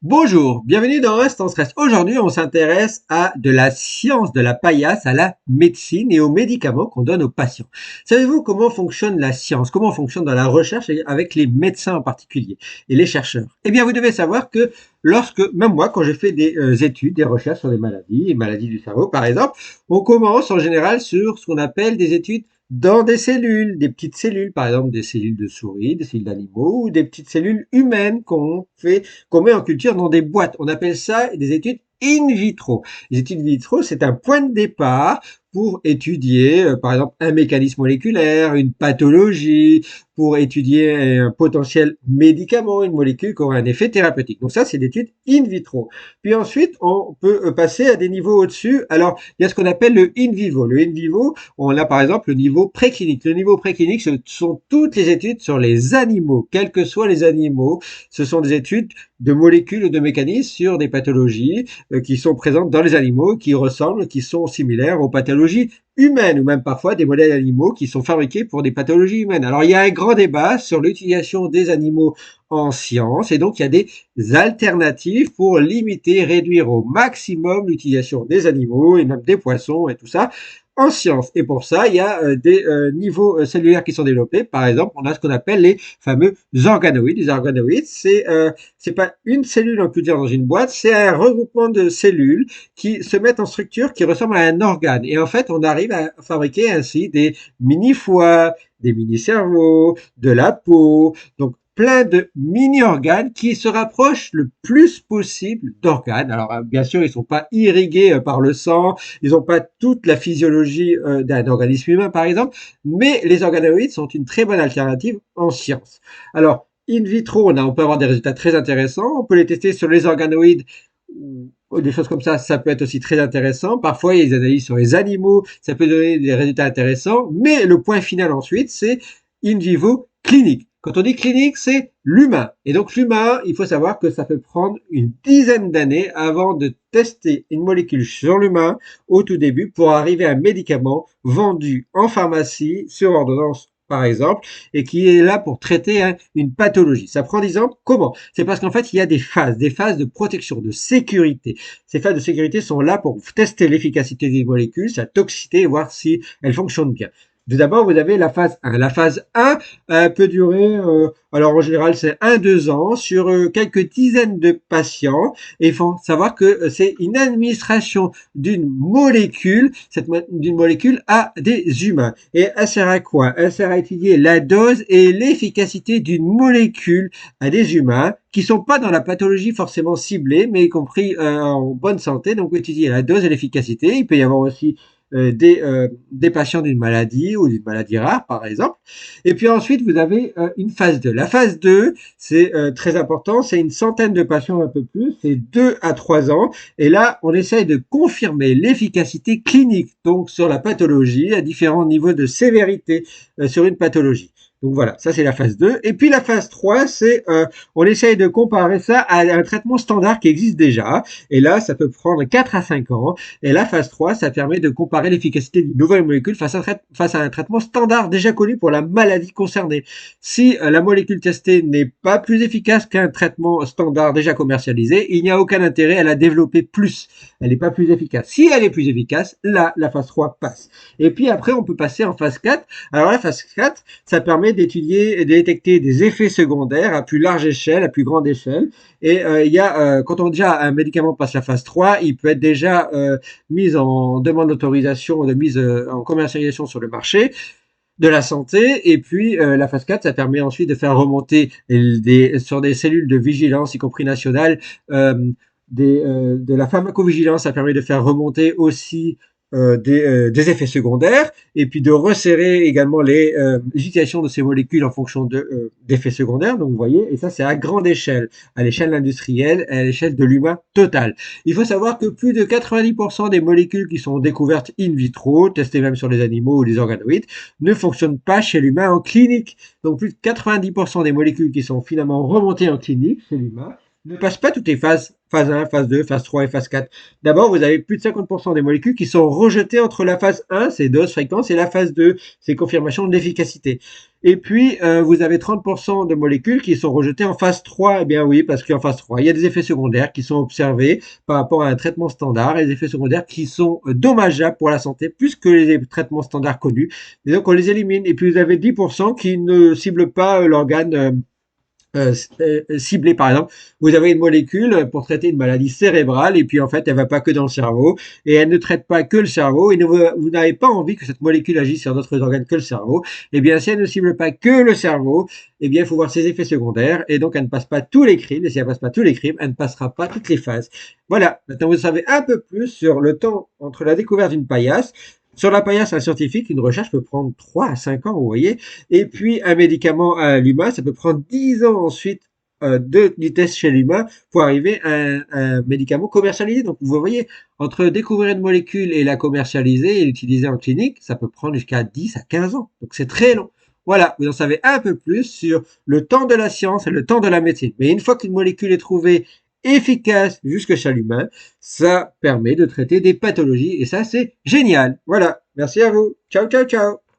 Bonjour, bienvenue dans Instant Stress. Aujourd'hui, on s'intéresse à de la science de la paillasse, à la médecine et aux médicaments qu'on donne aux patients. Savez-vous comment fonctionne la science? Comment fonctionne dans la recherche avec les médecins en particulier et les chercheurs? Eh bien, vous devez savoir que même moi, quand j'ai fait des études, des recherches sur les maladies du cerveau par exemple, on commence en général sur ce qu'on appelle des études dans des cellules, des petites cellules, par exemple des cellules de souris, des cellules d'animaux ou des petites cellules humaines qu'on met en culture dans des boîtes. On appelle ça des études in vitro. Les études in vitro, c'est un point de départ pour étudier, par exemple, un mécanisme moléculaire, une pathologie, pour étudier un potentiel médicament, une molécule qui aurait un effet thérapeutique. Donc ça, c'est l'étude in vitro. Puis ensuite, on peut passer à des niveaux au-dessus. Alors, il y a ce qu'on appelle le in vivo. Le in vivo, on a par exemple le niveau préclinique. Le niveau préclinique, ce sont toutes les études sur les animaux, quels que soient les animaux. Ce sont des études de molécules ou de mécanismes sur des pathologies qui sont présentes dans les animaux, qui ressemblent, qui sont similaires aux pathologies humaines, ou même parfois des modèles animaux qui sont fabriqués pour des pathologies humaines. Alors il y a un grand débat sur l'utilisation des animaux en science, et donc il y a des alternatives pour limiter, réduire au maximum l'utilisation des animaux et même des poissons et tout ça en science. Et pour ça, il y a des niveaux cellulaires qui sont développés. Par exemple, on a ce qu'on appelle les fameux organoïdes. Les organoïdes, c'est pas une cellule, on peut dire, dans une boîte, c'est un regroupement de cellules qui se mettent en structure qui ressemble à un organe. Et en fait, on arrive à fabriquer ainsi des mini-foies, des mini-cerveaux, de la peau, donc plein de mini-organes qui se rapprochent le plus possible d'organes. Alors, bien sûr, ils sont pas irrigués par le sang, ils n'ont pas toute la physiologie d'un organisme humain, par exemple, mais les organoïdes sont une très bonne alternative en science. Alors, in vitro, on peut avoir des résultats très intéressants. On peut les tester sur les organoïdes ou des choses comme ça peut être aussi très intéressant. Parfois, il y a des analyses sur les animaux, ça peut donner des résultats intéressants. Mais le point final ensuite, c'est in vivo clinique. Quand on dit clinique, c'est l'humain. Et donc l'humain, il faut savoir que ça peut prendre une dizaine d'années avant de tester une molécule sur l'humain au tout début pour arriver à un médicament vendu en pharmacie sur ordonnance par exemple, et qui est là pour traiter une pathologie. Ça prend 10 ans. Comment? C'est parce qu'en fait, il y a des phases de protection, de sécurité. Ces phases de sécurité sont là pour tester l'efficacité des molécules, sa toxicité, et voir si elles fonctionnent bien. Tout d'abord, vous avez la phase 1. La phase 1 peut durer, alors en général, c'est 1-2 ans sur quelques dizaines de patients. Et il faut savoir que c'est une administration d'une molécule à des humains. Et elle sert à quoi? Elle sert à étudier la dose et l'efficacité d'une molécule à des humains qui sont pas dans la pathologie forcément ciblée, mais y compris en bonne santé. Donc, étudier la dose et l'efficacité. Il peut y avoir aussi des patients d'une maladie ou d'une maladie rare, par exemple. Et puis ensuite, vous avez une phase 2. La phase 2, c'est très important, c'est une centaine de patients un peu plus, c'est 2 à 3 ans. Et là, on essaye de confirmer l'efficacité clinique, donc sur la pathologie, à différents niveaux de sévérité sur une pathologie. Donc voilà, ça c'est la phase 2. Et puis la phase 3, c'est on essaye de comparer ça à un traitement standard qui existe déjà. Et là, ça peut prendre 4 à 5 ans. Et la phase 3, ça permet de comparer l'efficacité d'une nouvelle molécule face à un traitement standard déjà connu pour la maladie concernée. Si la molécule testée n'est pas plus efficace qu'un traitement standard déjà commercialisé, il n'y a aucun intérêt à la développer plus. Elle n'est pas plus efficace. Si elle est plus efficace, là, la phase 3 passe. Et puis après, on peut passer en phase 4. Alors la phase 4, ça permet d'étudier et de détecter des effets secondaires à plus large échelle, à plus grande échelle. Et quand on déjà un médicament passe la phase 3, il peut être déjà mise en demande d'autorisation, de mise en commercialisation sur le marché de la santé. Et puis la phase 4, ça permet ensuite de faire remonter sur des cellules de vigilance, y compris nationales, de la pharmacovigilance. Ça permet de faire remonter aussi des effets secondaires et puis de resserrer également les utilisations de ces molécules en fonction d'effets secondaires. Donc vous voyez, et ça c'est à grande échelle, à l'échelle industrielle, à l'échelle de l'humain total. Il faut savoir que plus de 90% des molécules qui sont découvertes in vitro, testées même sur les animaux ou les organoïdes, ne fonctionnent pas chez l'humain en clinique. Donc plus de 90% des molécules qui sont finalement remontées en clinique chez l'humain ne passent pas toutes les phase 1, phase 2, phase 3 et phase 4. D'abord, vous avez plus de 50% des molécules qui sont rejetées entre la phase 1, c'est dose, fréquence, et la phase 2, c'est confirmation de l'efficacité. Et puis, vous avez 30% de molécules qui sont rejetées en phase 3. Eh bien oui, parce qu'en phase 3, il y a des effets secondaires qui sont observés par rapport à un traitement standard, et des effets secondaires qui sont dommageables pour la santé, plus que les traitements standards connus. Et donc, on les élimine. Et puis, vous avez 10% qui ne ciblent pas l'organe ciblée. Par exemple, vous avez une molécule pour traiter une maladie cérébrale et puis en fait, elle va pas que dans le cerveau et elle ne traite pas que le cerveau et vous n'avez pas envie que cette molécule agisse sur d'autres organes que le cerveau. Eh bien, si elle ne cible pas que le cerveau, eh bien, il faut voir ses effets secondaires et donc elle ne passe pas tous les crimes. Et si elle ne passe pas tous les crimes, elle ne passera pas toutes les phases. Voilà. Maintenant, vous savez un peu plus sur le temps entre la découverte d'une paillasse. Sur la paillasse, un scientifique, une recherche peut prendre 3 à 5 ans, vous voyez. Et puis, un médicament à l'humain, ça peut prendre 10 ans ensuite du test chez l'humain pour arriver à un médicament commercialisé. Donc, vous voyez, entre découvrir une molécule et la commercialiser et l'utiliser en clinique, ça peut prendre jusqu'à 10 à 15 ans. Donc, c'est très long. Voilà, vous en savez un peu plus sur le temps de la science et le temps de la médecine. Mais une fois qu'une molécule est trouvée efficace jusque chez l'humain, ça permet de traiter des pathologies et ça, c'est génial. Voilà, merci à vous. Ciao, ciao, ciao.